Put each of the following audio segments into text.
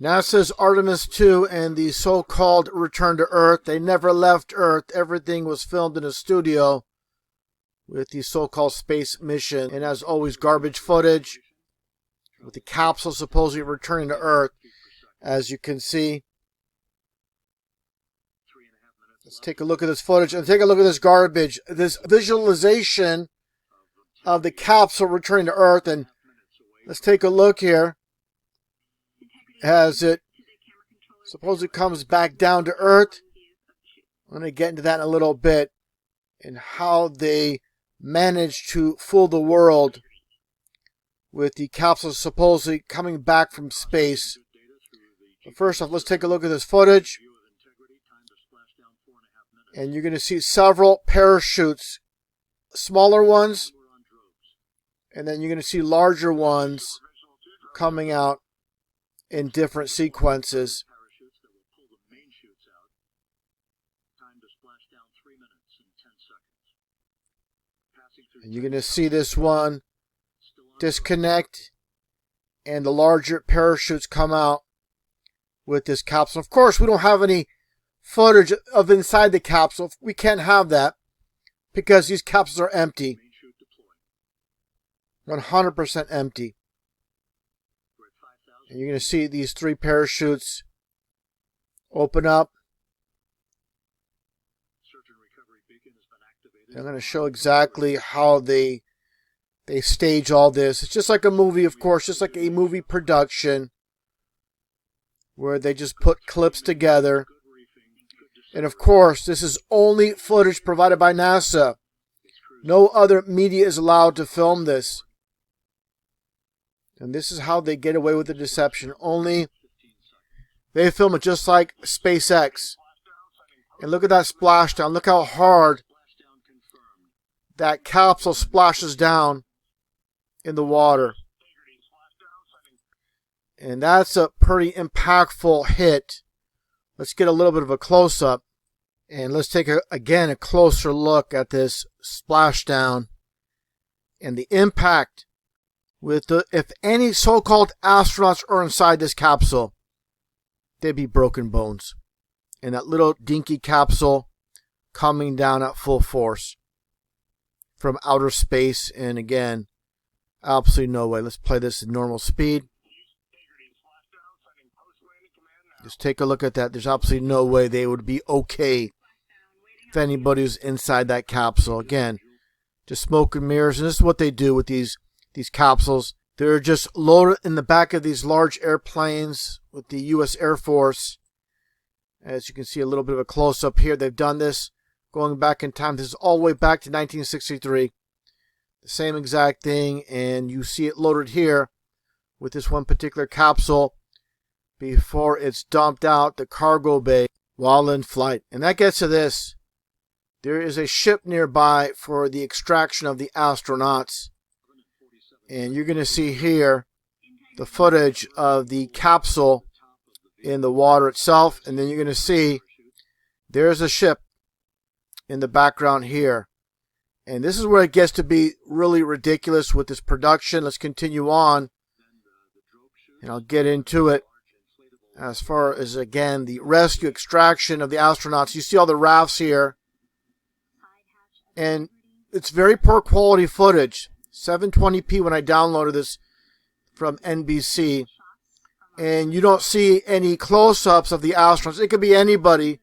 NASA's Artemis 2 and the so-called return to Earth. They never left Earth. Everything was filmed in a studio with the so-called space mission. And as always, garbage footage with the capsule supposedly returning to Earth. As you can see. Let's take a look at this footage and take a look at this garbage. This visualization of the capsule returning to Earth. And let's take a look here. As it supposedly comes back down to Earth. I'm going to get into that in a little bit. And how they managed to fool the world with the capsule supposedly coming back from space. But first off, let's take a look at this footage. And you're going to see several parachutes. Smaller ones. And then you're going to see larger ones coming out in different sequences. And you're going to see this one disconnect and the larger parachutes come out with this capsule. Of course, we don't have any footage of inside the capsule. We can't have that because these capsules are empty. 100% empty. And you're going to see these three parachutes open up. I'm going to show exactly how they stage all this. It's just like a movie, of course, just like a movie production where they just put clips together. And of course, this is only footage provided by NASA. No other media is allowed to film this. And this is how they get away with the deception. Only they film it just like SpaceX. And look at that splashdown. Look how hard that capsule splashes down in the water. And that's a pretty impactful hit. Let's get a little bit of a close-up. And let's take, again, a closer look at this splashdown. And the impact with if any so-called astronauts are inside this capsule, they'd be broken bones. And that little dinky capsule coming down at full force from outer space. And again, absolutely no way. Let's play this at normal speed. Just take a look at that. There's absolutely no way they would be okay if anybody was inside that capsule. Again, just smoke and mirrors. And this is what they do with these capsules. They're just loaded in the back of these large airplanes with the U.S. Air Force. As you can see a little bit of a close-up here. They've done this going back in time. This is all the way back to 1963. The same exact thing. And you see it loaded here with this one particular capsule before it's dumped out the cargo bay while in flight. And that gets to this. There is a ship nearby for the extraction of the astronauts. And you're going to see here the footage of the capsule in the water itself. And then you're going to see there's a ship in the background here. And this is where it gets to be really ridiculous with this production. Let's continue on. And I'll get into it. As far as, again, the rescue extraction of the astronauts. You see all the rafts here. And it's very poor quality footage. 720p when I downloaded this from NBC. And you don't see any close-ups of the astronauts. It could be anybody.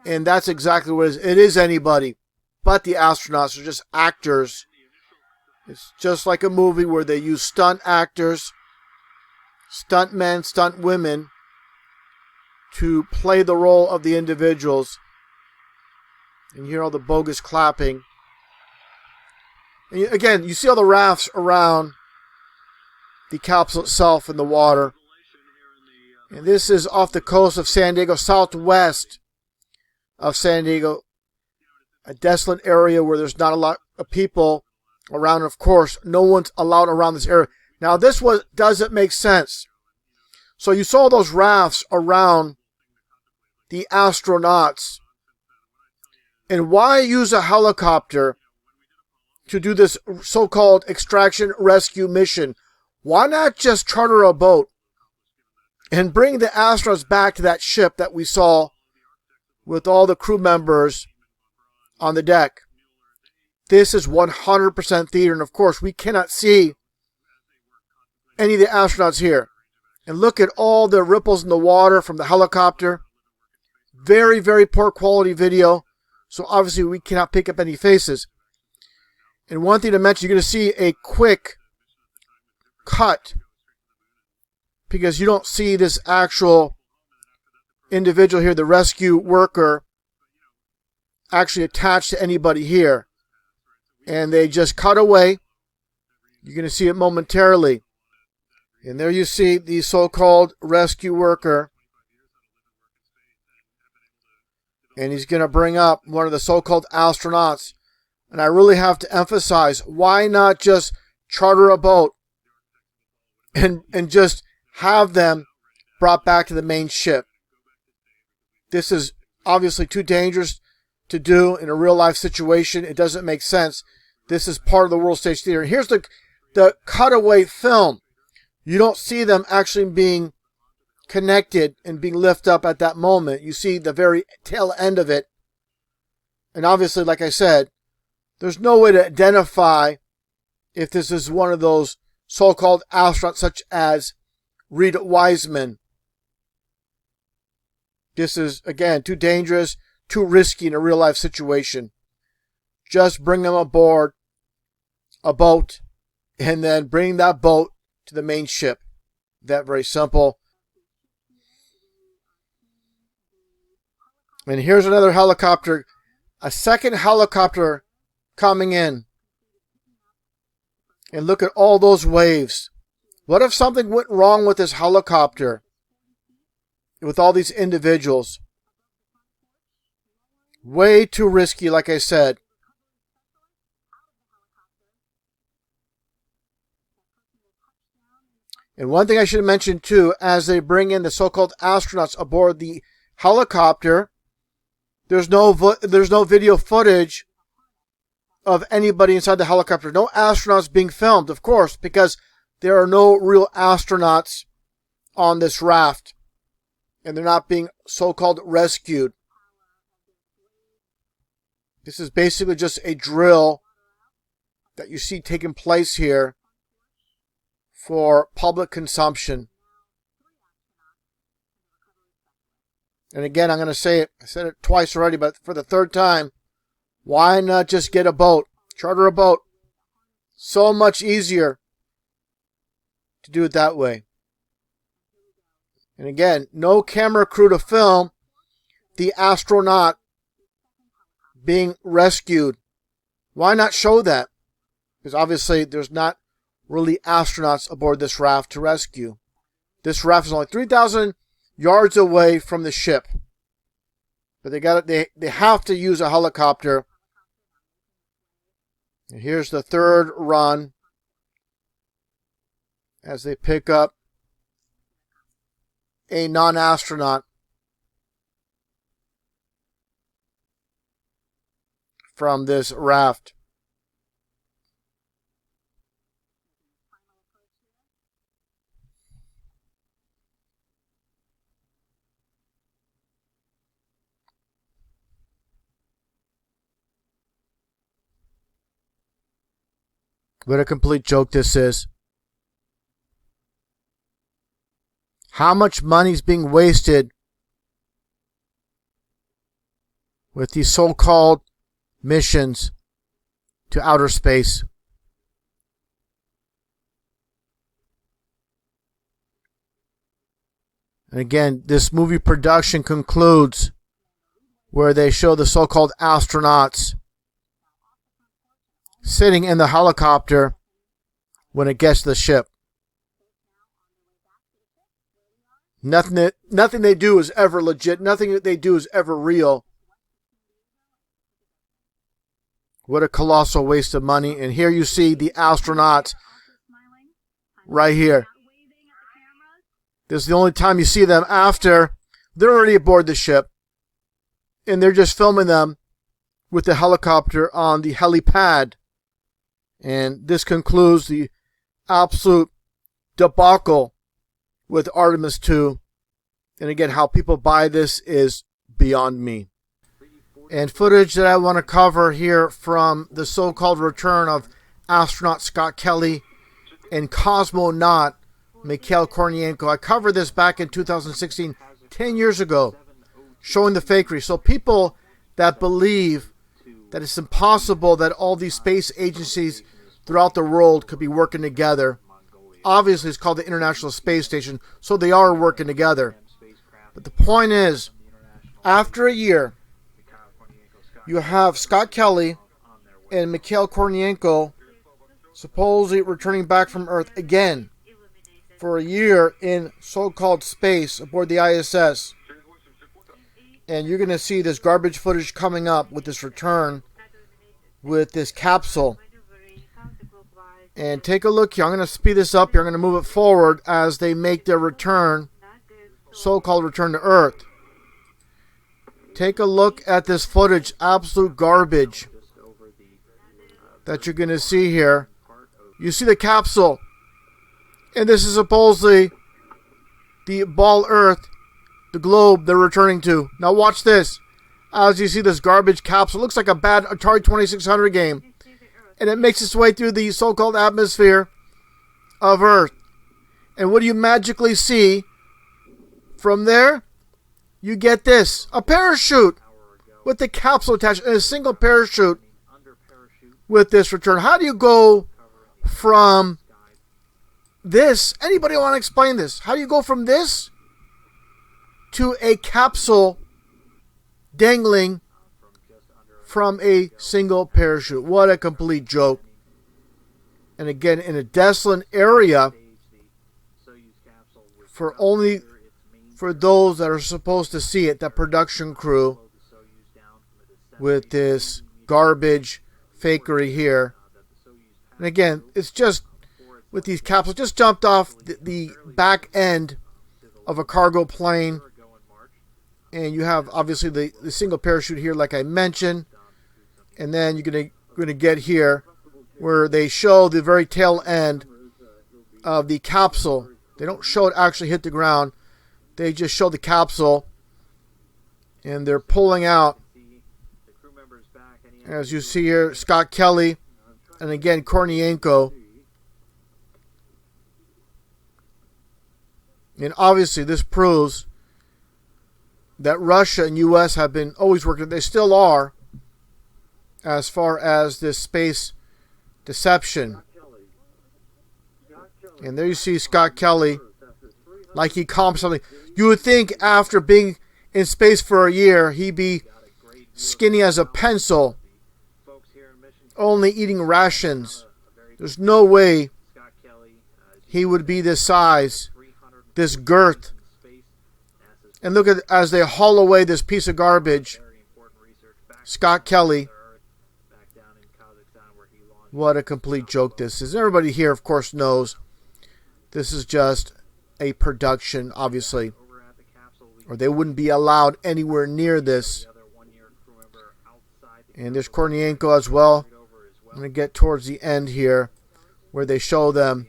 And that's exactly what it is. It is anybody. But the astronauts are just actors. It's just like a movie where they use stunt actors, stunt men, stunt women to play the role of the individuals. And you hear all the bogus clapping. And again, you see all the rafts around the capsule itself in the water. And this is off the coast of San Diego, southwest of San Diego. A desolate area where there's not a lot of people around. Of course, no one's allowed around this area. Now, this one doesn't make sense. So you saw those rafts around the astronauts. And why use a helicopter to do this so-called extraction rescue mission? Why not just charter a boat and bring the astronauts back to that ship that we saw with all the crew members on the deck. This is 100% theater, and of course we cannot see any of the astronauts here. And look at all the ripples in the water from the helicopter. Very, very poor quality video, so obviously we cannot pick up any faces. And one thing to mention, you're going to see a quick cut because you don't see this actual individual here, the rescue worker, actually attached to anybody here. And they just cut away. You're going to see it momentarily. And there you see the so-called rescue worker. And he's going to bring up one of the so-called astronauts. And I really have to emphasize, why not just charter a boat and just have them brought back to the main ship? This is obviously too dangerous to do in a real-life situation. It doesn't make sense. This is part of the World Stage Theater. Here's the cutaway film. You don't see them actually being connected and being lifted up at that moment. You see the very tail end of it. And obviously, like I said, there's no way to identify if this is one of those so-called astronauts such as Reed Wiseman. This is, again, too dangerous, too risky in a real-life situation. Just bring them aboard a boat and then bring that boat to the main ship. That very simple. And here's another helicopter. A second helicopter coming in. And look at all those waves. What if something went wrong with this helicopter? With all these individuals? Way too risky, like I said. And one thing I should mention too, as they bring in the so-called astronauts aboard the helicopter, there's no video footage of anybody inside the helicopter. No astronauts being filmed, of course, because there are no real astronauts on this raft. And they're not being so-called rescued. This is basically just a drill that you see taking place here for public consumption. And again, I'm going to say it. I said it twice already, but for the third time, why not just get a boat? Charter a boat. So much easier to do it that way. And again, no camera crew to film the astronaut being rescued. Why not show that? Because obviously there's not really astronauts aboard this raft to rescue. This raft is only 3,000 yards away from the ship. But they have to use a helicopter. And here's the third run as they pick up a non-astronaut from this raft. What a complete joke this is. How much money is being wasted with these so-called missions to outer space? And again, this movie production concludes where they show the so-called astronauts sitting in the helicopter when it gets to the ship. Nothing they do is ever legit. Nothing that they do is ever real. What a colossal waste of money. And here you see the astronauts right here. This is the only time you see them after they're already aboard the ship. And they're just filming them with the helicopter on the helipad. And this concludes the absolute debacle with Artemis 2. And again, how people buy this is beyond me. And footage that I want to cover here from the so-called return of astronaut Scott Kelly and cosmonaut Mikhail Kornienko. I covered this back in 2016, 10 years ago, showing the fakery. So people that believe that it's impossible that all these space agencies throughout the world could be working together. Obviously, it's called the International Space Station, so they are working together. But the point is, after a year, you have Scott Kelly and Mikhail Kornienko supposedly returning back from Earth again for a year in so-called space aboard the ISS. And you're going to see this garbage footage coming up with this return with this capsule. And take a look here. I'm going to speed this up here. I'm going to move it forward as they make their return, so-called return to Earth. Take a look at this footage. Absolute garbage that you're going to see here. You see the capsule. And this is supposedly the ball Earth, the globe they're returning to. Now watch this. As you see this garbage capsule, it looks like a bad Atari 2600 game. And it makes its way through the so-called atmosphere of Earth. And what do you magically see from there? You get this. A parachute with the capsule attached and a single parachute with this return. How do you go from this? Anybody want to explain this? How do you go from this to a capsule dangling from a single parachute? What a complete joke. And again, in a desolate area for those that are supposed to see it, that production crew, with this garbage fakery here. And again, it's just with these capsules, just jumped off the back end of a cargo plane. And you have obviously the single parachute here, like I mentioned. And then you're going to get here where they show the very tail end of the capsule. They don't show it actually hit the ground. They just show the capsule. And they're pulling out, as you see here, Scott Kelly and again Kornienko. And obviously this proves that Russia and U.S. have been always working. They still are, as far as this space deception. And there you see Scott Kelly, like he calmed something. You would think after being in space for a year, he'd be skinny as a pencil, only eating rations. There's no way he would be this size, this girth. And look at as they haul away this piece of garbage. Scott Kelly. What a complete joke this is. Everybody here, of course, knows this is just a production, obviously. Or they wouldn't be allowed anywhere near this. And there's Kornienko as well. I'm going to get towards the end here where they show them.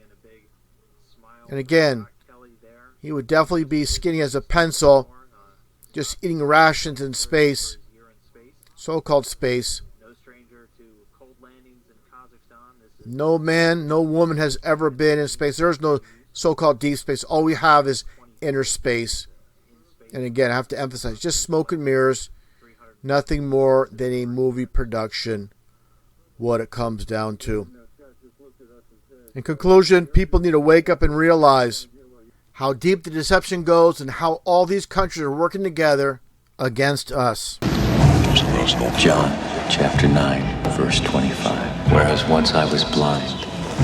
And again, he would definitely be skinny as a pencil, just eating rations in space, so-called space. No man, no woman has ever been in space. There's no so-called deep space. All we have is inner space. And again, I have to emphasize, just smoke and mirrors, nothing more than a movie production, what it comes down to. In conclusion, people need to wake up and realize how deep the deception goes and how all these countries are working together against us. John chapter 9, verse 25. Whereas once I was blind,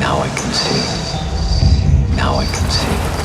now I can see. Now I can see.